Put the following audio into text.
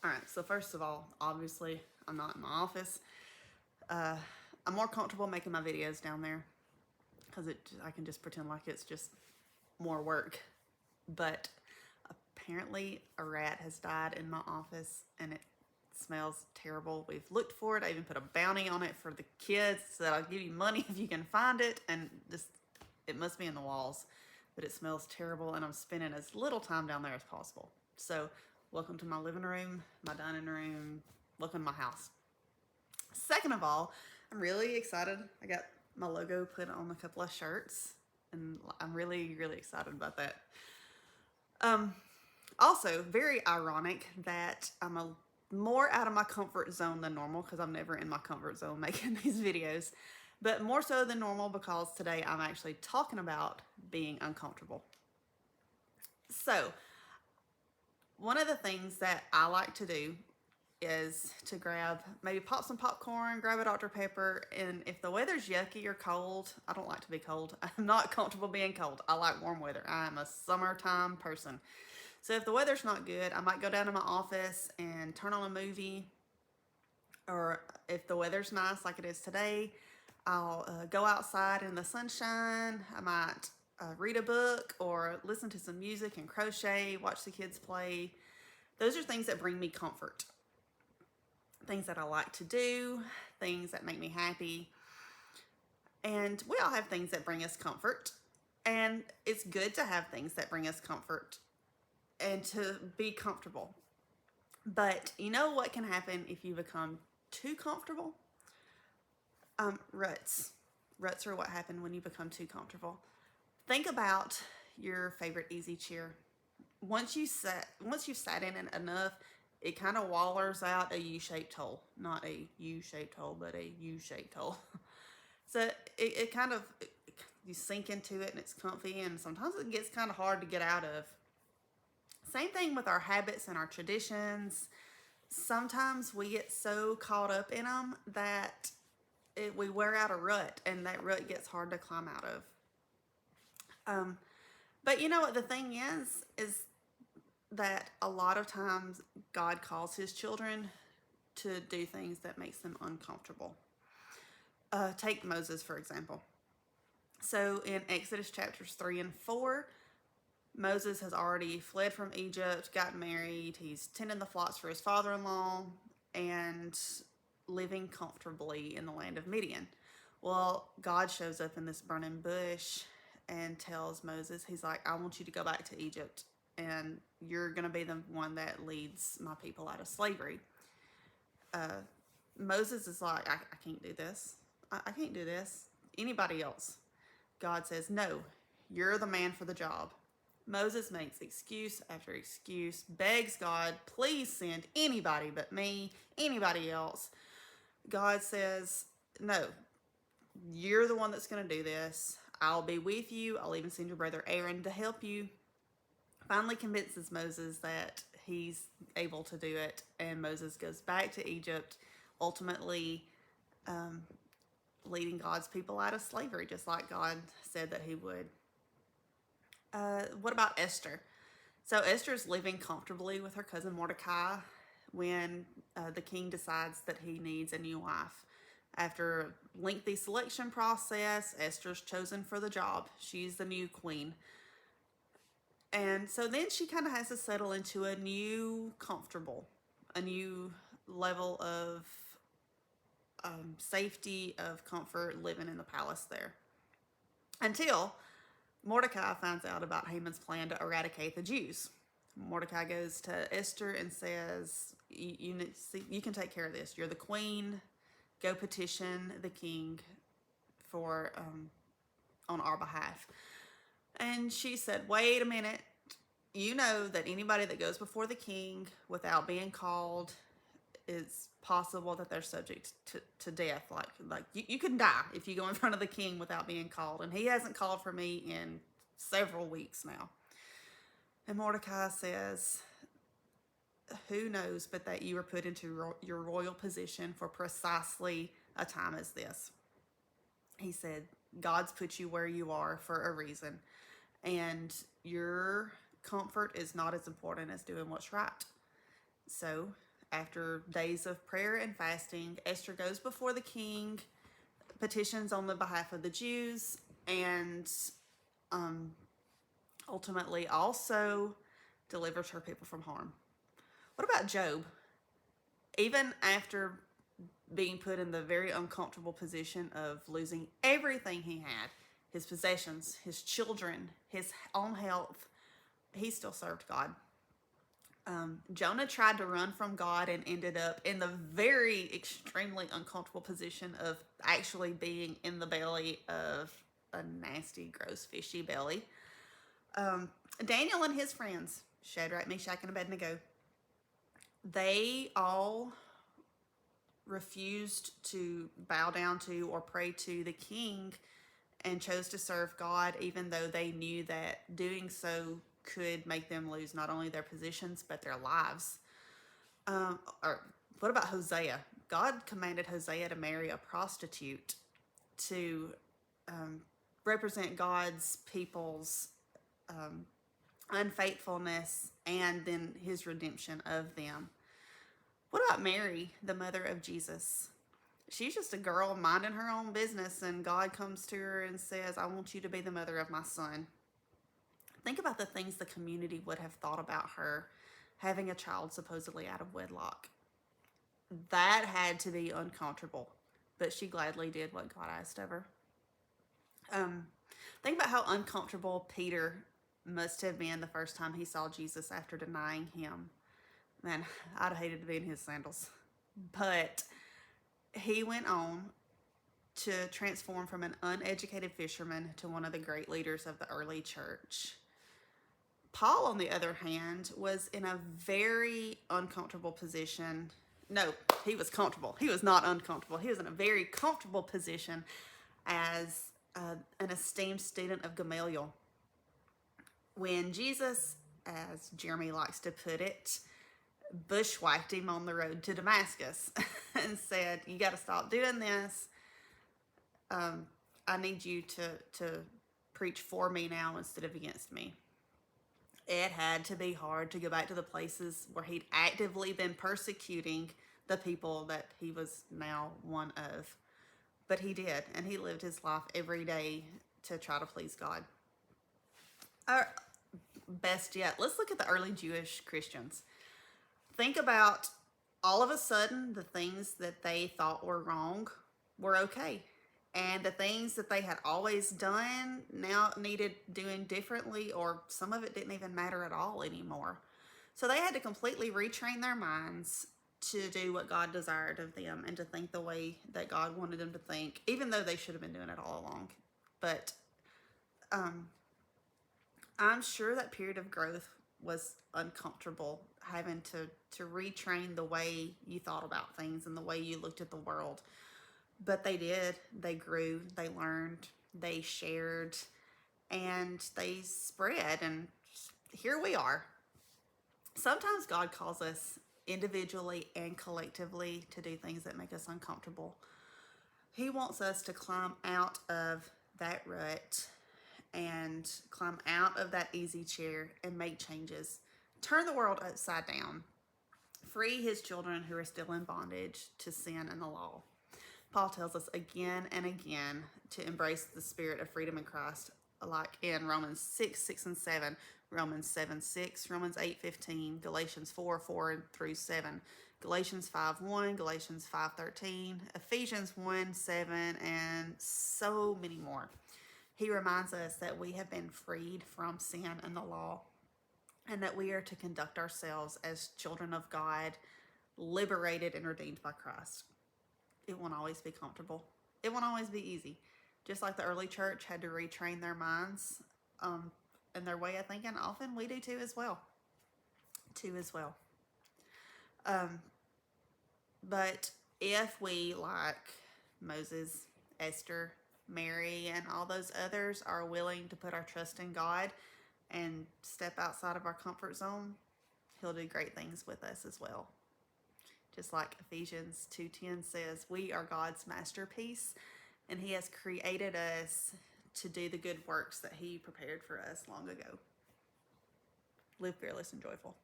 All right, so first of all, obviously, I'm not in my office. I'm more comfortable making my videos down there because I can just pretend like it's just more work. But apparently, a rat has died in my office and it smells terrible. We've looked for it. I even put a bounty on it for the kids so that I'll give you money if you can find it. And just, it must be in the walls, but it smells terrible. And I'm spending as little time down there as possible. So, welcome to my living room, my dining room, welcome to my house. Second of all, I'm really excited. I got my logo put on a couple of shirts, and I'm really, really excited about that. Um, Also, very ironic that I'm more out of my comfort zone than normal because I'm never in my comfort zone making these videos, but more so than normal because today I'm actually talking about being uncomfortable. So, one of the things that I like to do is to grab, maybe pop some popcorn, grab a Dr. Pepper, and if the weather's yucky or cold, I don't like to be cold. I'm not comfortable being cold. I like warm weather. I'm a summertime person. So if the weather's not good, I might go down to my office and turn on a movie. Or if the weather's nice, like it is today, I'll go outside in the sunshine. I might read a book or listen to some music and crochet, watch the kids play. Those are things that bring me comfort. Things that I like to do, things that make me happy. And we all have things that bring us comfort. And it's good to have things that bring us comfort and to be comfortable. But you know what can happen if you become too comfortable? Ruts. Ruts are what happen when you become too comfortable. Think about your favorite easy chair. Once you sat in it enough, it kind of wallers out a U-shaped hole. Not a U-shaped hole, but a U-shaped hole. So it kind of, you sink into it and it's comfy, and sometimes it gets kind of hard to get out of. Same thing with our habits and our traditions. Sometimes we get so caught up in them that we wear out a rut, and that rut gets hard to climb out of. Um, but you know what the thing is that a lot of times God calls his children to do things that makes them uncomfortable. Take Moses, for example. So in Exodus chapters 3 and 4, Moses has already fled from Egypt, got married, he's tending the flocks for his father in law, and living comfortably in the land of Midian. Well, God shows up in this burning bush and tells Moses, he's like, I want you to go back to Egypt, and you're going to be the one that leads my people out of slavery. Moses is like, I can't do this. I can't do this. Anybody else? God says, no, you're the man for the job. Moses makes excuse after excuse, begs God, please send anybody but me, anybody else. God says, no, you're the one that's going to do this. I'll be with you. I'll even send your brother Aaron to help you. Finally convinces Moses that he's able to do it, and Moses goes back to Egypt, ultimately leading God's people out of slavery, just like God said that he would. What about Esther? So Esther's living comfortably with her cousin Mordecai when the king decides that he needs a new wife. After a lengthy selection process, Esther's chosen for the job. She's the new queen. And so then she kind of has to settle into a new a new level of safety, of comfort, living in the palace there. Until Mordecai finds out about Haman's plan to eradicate the Jews. Mordecai goes to Esther and says, you can take care of this. You're the queen. Go petition the king for on our behalf. And she said, wait a minute. You know that anybody that goes before the king without being called, it's possible that they're subject to death. Like you can die if you go in front of the king without being called. And he hasn't called for me in several weeks now. And Mordecai says, who knows but that you were put into your royal position for precisely a time as this. He said, God's put you where you are for a reason. And your comfort is not as important as doing what's right. So after days of prayer and fasting, Esther goes before the king, petitions on the behalf of the Jews, and ultimately also delivers her people from harm. What about Job? Even after being put in the very uncomfortable position of losing everything he had, his possessions, his children, his own health, he still served God. Jonah tried to run from God and ended up in the very extremely uncomfortable position of actually being in the belly of a nasty, gross, fishy belly. Daniel and his friends, Shadrach, Meshach, and Abednego, they all refused to bow down to or pray to the king and chose to serve God, even though they knew that doing so could make them lose not only their positions but their lives. Or what about Hosea? God commanded Hosea to marry a prostitute to represent God's people's unfaithfulness and then his redemption of them. What about Mary, the mother of Jesus? She's just a girl minding her own business, and God comes to her and says, I want you to be the mother of my son. Think about the things the community would have thought about her having a child supposedly out of wedlock. That had to be uncomfortable, but she gladly did what God asked of her. Think about how uncomfortable Peter must have been the first time he saw Jesus after denying him. Man, I'd have hated to be in his sandals. But he went on to transform from an uneducated fisherman to one of the great leaders of the early church. Paul, on the other hand, was in a very uncomfortable position. No, he was comfortable. He was not uncomfortable. He was in a very comfortable position as an esteemed student of Gamaliel. When Jesus, as Jeremy likes to put it, bushwhacked him on the road to Damascus and said, you got to stop doing this. I need you to preach for me now instead of against me. It had to be hard to go back to the places where he'd actively been persecuting the people that he was now one of. But he did, and he lived his life every day to try to please God. Best yet, let's look at the early Jewish Christians. Think about all of a sudden the things that they thought were wrong were okay. And the things that they had always done now needed doing differently, or some of it didn't even matter at all anymore. So they had to completely retrain their minds to do what God desired of them and to think the way that God wanted them to think, even though they should have been doing it all along. But I'm sure that period of growth was uncomfortable, having to retrain the way you thought about things and the way you looked at the world. But they did. They grew, they learned, they shared, and they spread. And here we are. Sometimes God calls us individually and collectively to do things that make us uncomfortable. He wants us to climb out of that rut and climb out of that easy chair and make changes. Turn the world upside down. Free his children who are still in bondage to sin and the law. Paul tells us again and again to embrace the spirit of freedom in Christ, like in Romans 6:6-7, Romans 7:6, Romans 8:15, Galatians 4:4-7, Galatians 5:1, Galatians 5:13, Ephesians 1:7, and so many more. He reminds us that we have been freed from sin and the law, and that we are to conduct ourselves as children of God, liberated and redeemed by Christ. It won't always be comfortable. It won't always be easy. Just like the early church had to retrain their minds and their way of thinking, often we do too as well. But if we, like Moses, Esther, Mary, and all those others, are willing to put our trust in God and step outside of our comfort zone, he'll do great things with us as well. Just like Ephesians 2:10 says, we are God's masterpiece, and he has created us to do the good works that he prepared for us long ago. Live fearless and joyful.